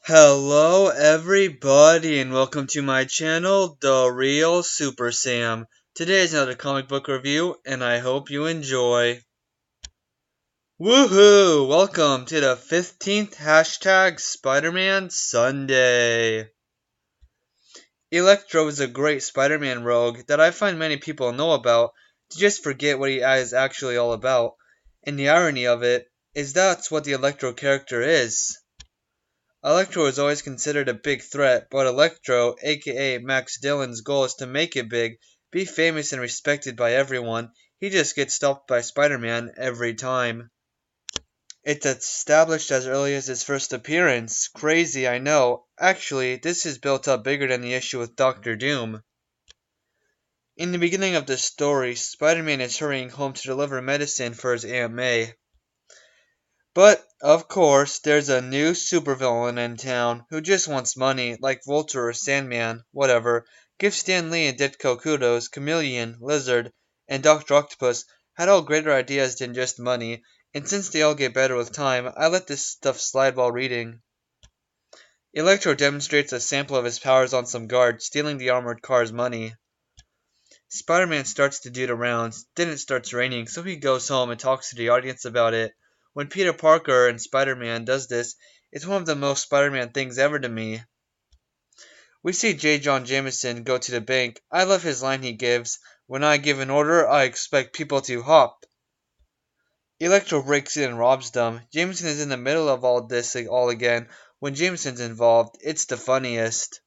Hello everybody and welcome to my channel, The Real Super Sam. Today is another comic book review and I hope you enjoy. Woohoo! Welcome to the 15th hashtag Spider-Man Sunday. Electro is a great Spider-Man rogue that I find many people know about to just forget what he is actually all about. And the irony of it is that's what the Electro character is. Electro is always considered a big threat, but Electro, aka Max Dillon's goal is to make it big, be famous and respected by everyone. He just gets stopped by Spider-Man every time. It's established as early as his first appearance. Crazy, I know. Actually, this is built up bigger than the issue with Doctor Doom. In the beginning of the story, Spider-Man is hurrying home to deliver medicine for his Aunt May. But, of course, there's a new supervillain in town who just wants money, like Vulture or Sandman, whatever. Give Stan Lee and Ditko kudos, Chameleon, Lizard, and Dr. Octopus had all greater ideas than just money, and since they all get better with time, I let this stuff slide while reading. Electro demonstrates a sample of his powers on some guard, stealing the armored car's money. Spider-Man starts to do the rounds, then it starts raining, so he goes home and talks to the audience about it. When Peter Parker and Spider-Man does this, it's one of the most Spider-Man things ever to me. We see J. Jonah Jameson go to the bank. I love his line he gives, "When I give an order, I expect people to hop." Electro breaks in and robs them. Jameson is in the middle of all this all again. When Jameson's involved, it's the funniest.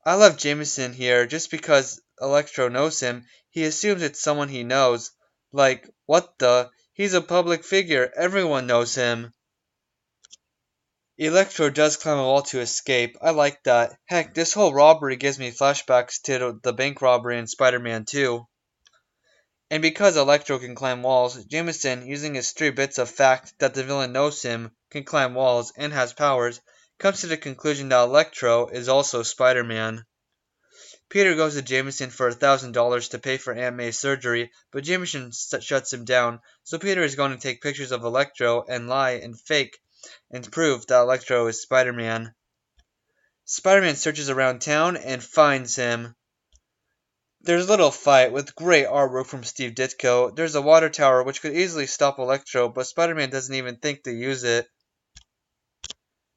I love Jameson here just because Electro knows him. He assumes it's someone he knows. Like, what the? He's a public figure. Everyone knows him. Electro does climb a wall to escape. I like that. Heck, this whole robbery gives me flashbacks to the bank robbery in Spider-Man 2. And because Electro can climb walls, Jameson, using his 3 bits of fact that the villain knows him, can climb walls, and has powers, comes to the conclusion that Electro is also Spider-Man. Peter goes to Jameson for $1,000 to pay for Aunt May's surgery, but Jameson shuts him down, so Peter is going to take pictures of Electro and lie and fake and prove that Electro is Spider-Man. Spider-Man searches around town and finds him. There's a little fight with great artwork from Steve Ditko. There's a water tower which could easily stop Electro, but Spider-Man doesn't even think to use it.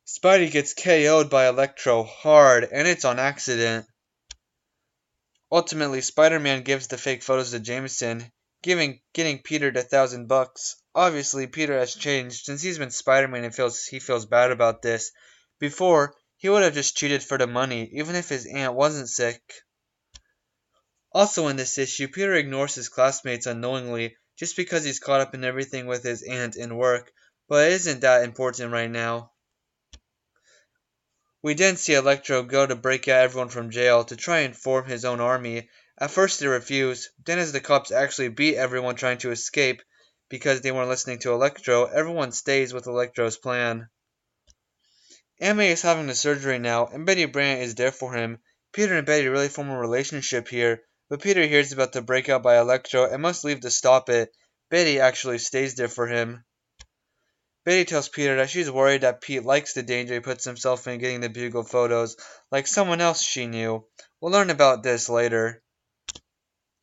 Spidey gets KO'd by Electro hard, and it's on accident. Ultimately, Spider-Man gives the fake photos to Jameson, getting Peter the $1,000. Obviously, Peter has changed since he's been Spider-Man and he feels bad about this. Before, he would have just cheated for the money, even if his aunt wasn't sick. Also in this issue, Peter ignores his classmates unknowingly just because he's caught up in everything with his aunt and work, but it isn't that important right now. We then see Electro go to break out everyone from jail to try and form his own army. At first they refuse, then as the cops actually beat everyone trying to escape because they weren't listening to Electro, everyone stays with Electro's plan. Aunt May is having the surgery now, and Betty Brant is there for him. Peter and Betty really form a relationship here, but Peter hears about the breakout by Electro and must leave to stop it. Betty actually stays there for him. Betty tells Peter that she's worried that Pete likes the danger he puts himself in getting the bugle photos, like someone else she knew. We'll learn about this later.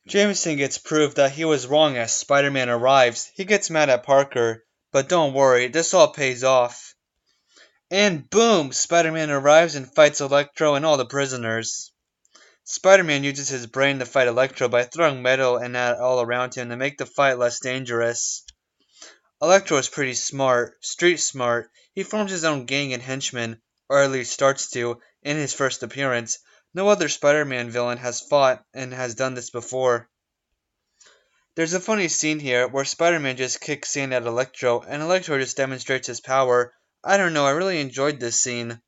Jameson gets proof that he was wrong as Spider-Man arrives. He gets mad at Parker, but don't worry, this all pays off. And boom! Spider-Man arrives and fights Electro and all the prisoners. Spider-Man uses his brain to fight Electro by throwing metal and that all around him to make the fight less dangerous. Electro is pretty smart, street smart. He forms his own gang and henchmen, or at least starts to, in his first appearance. No other Spider-Man villain has fought and has done this before. There's a funny scene here where Spider-Man just kicks sand at Electro, and Electro just demonstrates his power. I don't know, I really enjoyed this scene.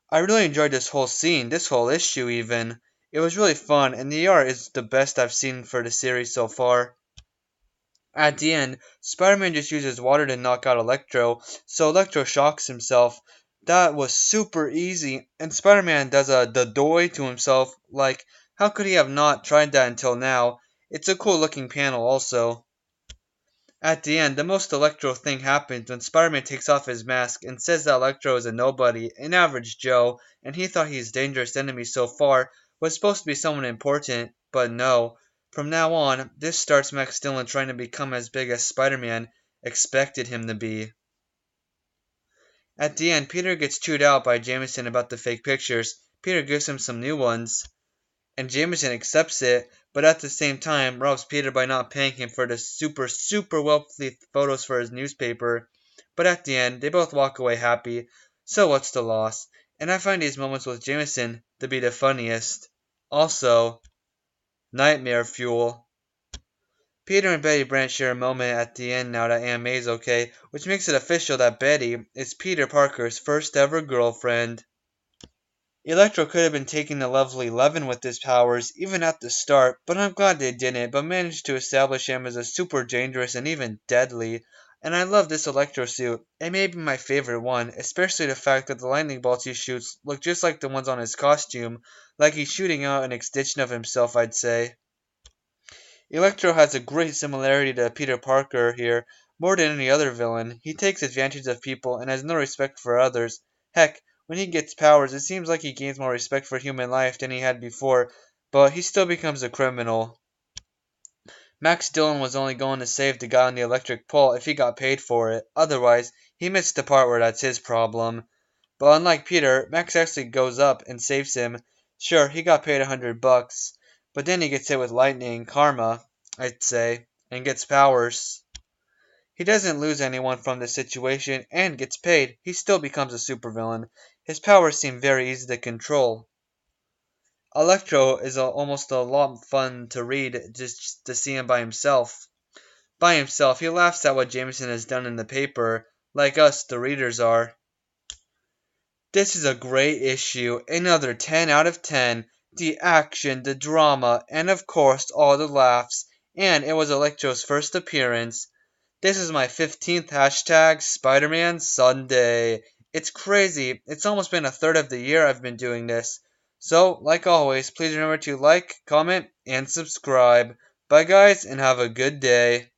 I really enjoyed this whole scene, this whole issue even. It was really fun, and the art is the best I've seen for the series so far. At the end, Spider-Man just uses water to knock out Electro, so Electro shocks himself. That was super easy, and Spider-Man does a "da-doy" to himself, like, how could he have not tried that until now? It's a cool looking panel also. At the end, the most Electro thing happens when Spider-Man takes off his mask and says that Electro is a nobody, an average Joe, and he thought his dangerous enemy so far was supposed to be someone important, but no. From now on, this starts Max Dillon trying to become as big as Spider-Man expected him to be. At the end, Peter gets chewed out by Jameson about the fake pictures. Peter gives him some new ones, and Jameson accepts it, but at the same time robs Peter by not paying him for the super wealthy photos for his newspaper. But at the end, they both walk away happy, so what's the loss? And I find these moments with Jameson to be the funniest. Also, nightmare fuel. Peter and Betty Brant share a moment at the end now that Aunt May's okay, which makes it official that Betty is Peter Parker's first ever girlfriend. Electro could have been taking the lovely Levin with his powers, even at the start, but I'm glad they didn't, but managed to establish him as a super dangerous and even deadly. And I love this Electro suit. It may be my favorite one, especially the fact that the lightning bolts he shoots look just like the ones on his costume, like he's shooting out an extension of himself, I'd say. Electro has a great similarity to Peter Parker here, more than any other villain. He takes advantage of people and has no respect for others. Heck, when he gets powers, it seems like he gains more respect for human life than he had before, but he still becomes a criminal. Max Dillon was only going to save the guy on the electric pole if he got paid for it. Otherwise, he missed the part where that's his problem. But unlike Peter, Max actually goes up and saves him. Sure, he got paid $100, but then he gets hit with lightning, karma, I'd say, and gets powers. He doesn't lose anyone from this situation and gets paid. He still becomes a supervillain. His powers seem very easy to control. Electro is almost a lot fun to read just to see him by himself. By himself, he laughs at what Jameson has done in the paper, like us, the readers, are. This is a great issue, another 10 out of 10. The action, the drama, and of course all the laughs. And it was Electro's first appearance. This is my 15th hashtag Spider-Man Sunday. It's crazy. It's almost been a third of the year I've been doing this. So, like always, please remember to like, comment, and subscribe. Bye guys, and have a good day.